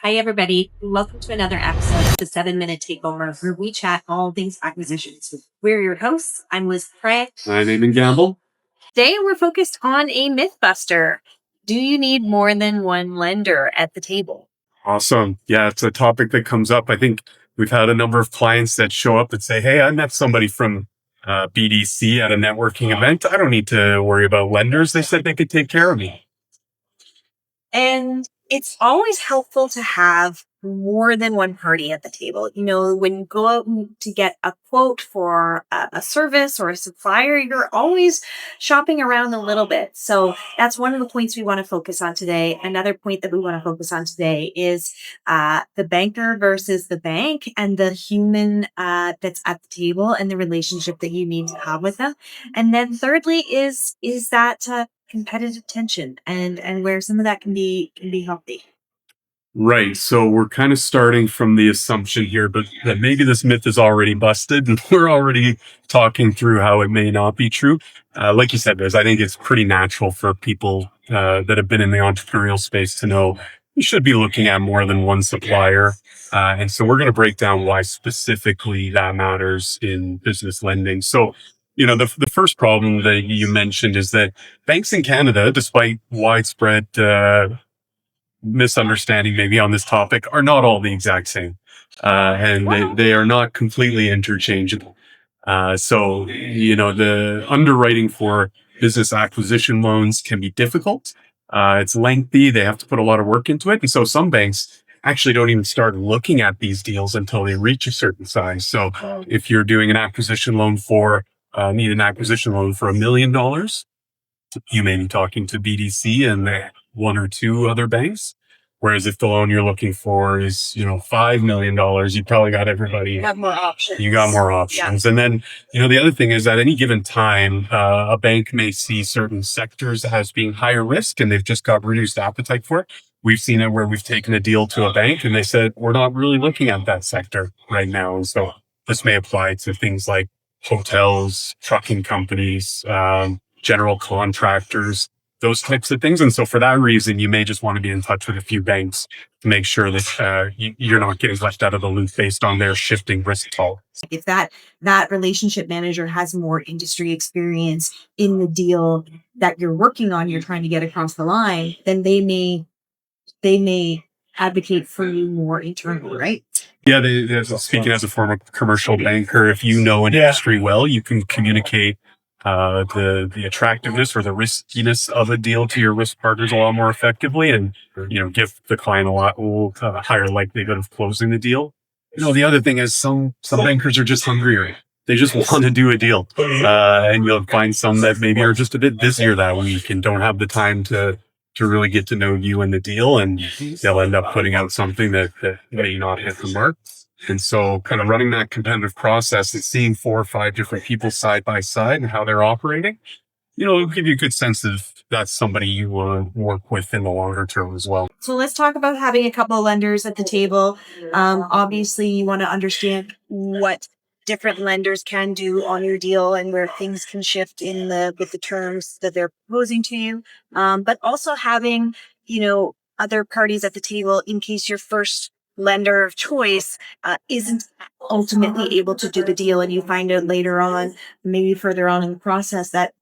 Hi, everybody. Welcome to another episode of the 7 Minute Takeover, where we chat all things acquisitions. We're your hosts. I'm Liz Prey. I'm Eamonn Gamble. Today, we're focused on a mythbuster. Do you need more than one lender at the table? Awesome. Yeah, it's a topic that comes up. I think we've had a number of clients that show up and say, hey, I met somebody from BDC at a networking event. I don't need to worry about lenders. They said they could take care of me. And it's always helpful to have more than one party at the table. You know, when you go out to get a quote for a service or a supplier, you're always shopping around a little bit. So that's one of the points we want to focus on today. Another point that we want to focus on today is the banker versus the bank and the human that's at the table and the relationship that you need to have with them. And then thirdly is that competitive tension and where some of that can be healthy. Right. So we're kind of starting from the assumption here, but that maybe this myth is already busted and we're already talking through how it may not be true. Like you said, Liz, I think it's pretty natural for people that have been in the entrepreneurial space to know you should be looking at more than one supplier. And so we're going to break down why specifically that matters in business lending. So, the first problem that you mentioned is that banks in Canada, despite widespread misunderstanding maybe on this topic, are not all the exact same. And they are not completely interchangeable. So, the underwriting for business acquisition loans can be difficult. It's lengthy. They have to put a lot of work into it. And so some banks actually don't even start looking at these deals until they reach a certain size. So if you're doing an acquisition loan need an acquisition loan for $1 million, you may be talking to BDC and one or two other banks. Whereas if the loan you're looking for is, $5 million, you probably got everybody. You have more options. You got more options. Yeah. And then, the other thing is at any given time, a bank may see certain sectors as being higher risk and they've just got reduced appetite for it. We've seen it where we've taken a deal to a bank and they said, we're not really looking at that sector right now. And so this may apply to things like hotels, trucking companies, general contractors, those types of things. And so for that reason, you may just want to be in touch with a few banks to make sure that you're not getting left out of the loop based on their shifting risk tolerance. If that relationship manager has more industry experience in the deal that you're working on, you're trying to get across the line, then they may advocate for you more internally, right? Yeah, speaking as a former commercial banker, if you know an industry well, you can communicate the attractiveness or the riskiness of a deal to your risk partners a lot more effectively and, give the client a lot higher likelihood of closing the deal. The other thing is some bankers are just hungrier. They just want to do a deal. And you'll find some that maybe are just a bit busier that week and don't have the time to really get to know you and the deal. And they'll end up putting out something that may not hit the mark. And so kind of running that competitive process and seeing 4 or 5 different people side by side and how they're operating, it'll give you a good sense of that's somebody you want to work with in the longer term as well. So let's talk about having a couple of lenders at the table. Obviously, you want to understand what different lenders can do on your deal and where things can shift with the terms that they're proposing to you. But also having, other parties at the table in case your first lender of choice isn't ultimately able to do the deal and you find out later on, maybe further on in the process that,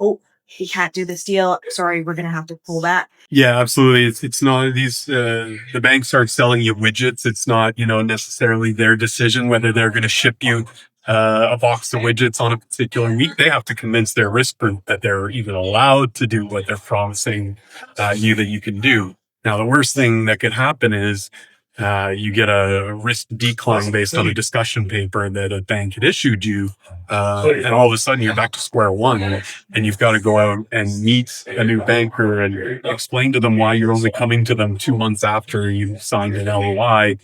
he can't do this deal. Sorry, we're going to have to pull back. Yeah, absolutely. It's not the banks aren't selling you widgets. It's not, necessarily their decision whether they're going to ship you a box of widgets on a particular week. They have to convince their risk group that they're even allowed to do what they're promising you that you can do. Now, the worst thing that could happen is you get a risk decline based on a discussion paper that a bank had issued you. And all of a sudden you're back to square one and you've got to go out and meet a new banker and explain to them why you're only coming to them 2 months after you signed an LOI.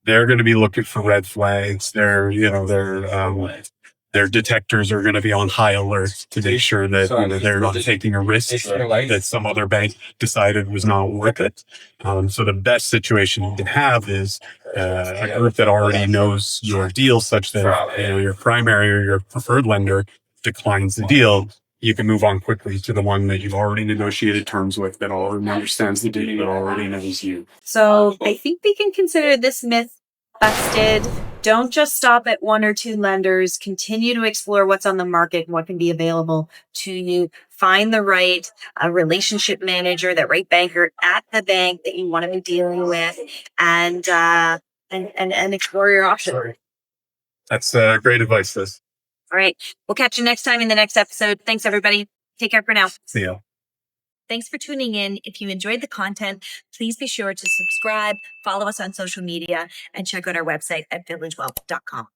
They're going to be looking for red flags. Their detectors are going to be on high alert to make sure that they're not taking a risk that some other bank decided was not worth it. So the best situation you can have is a group that already knows your deal such that your primary or your preferred lender declines the deal. you can move on quickly to the one that you've already negotiated terms with, that already understands the deal, that already knows you. So I think we can consider this myth busted. Don't just stop at one or two lenders. Continue to explore what's on the market and what can be available to you. Find the right relationship manager, the right banker at the bank that you want to be dealing with, and explore your options. That's great advice, Liz. All right. We'll catch you next time in the next episode. Thanks, everybody. Take care for now. See ya. Thanks for tuning in. If you enjoyed the content, please be sure to subscribe, follow us on social media, and check out our website at villagewellth.com.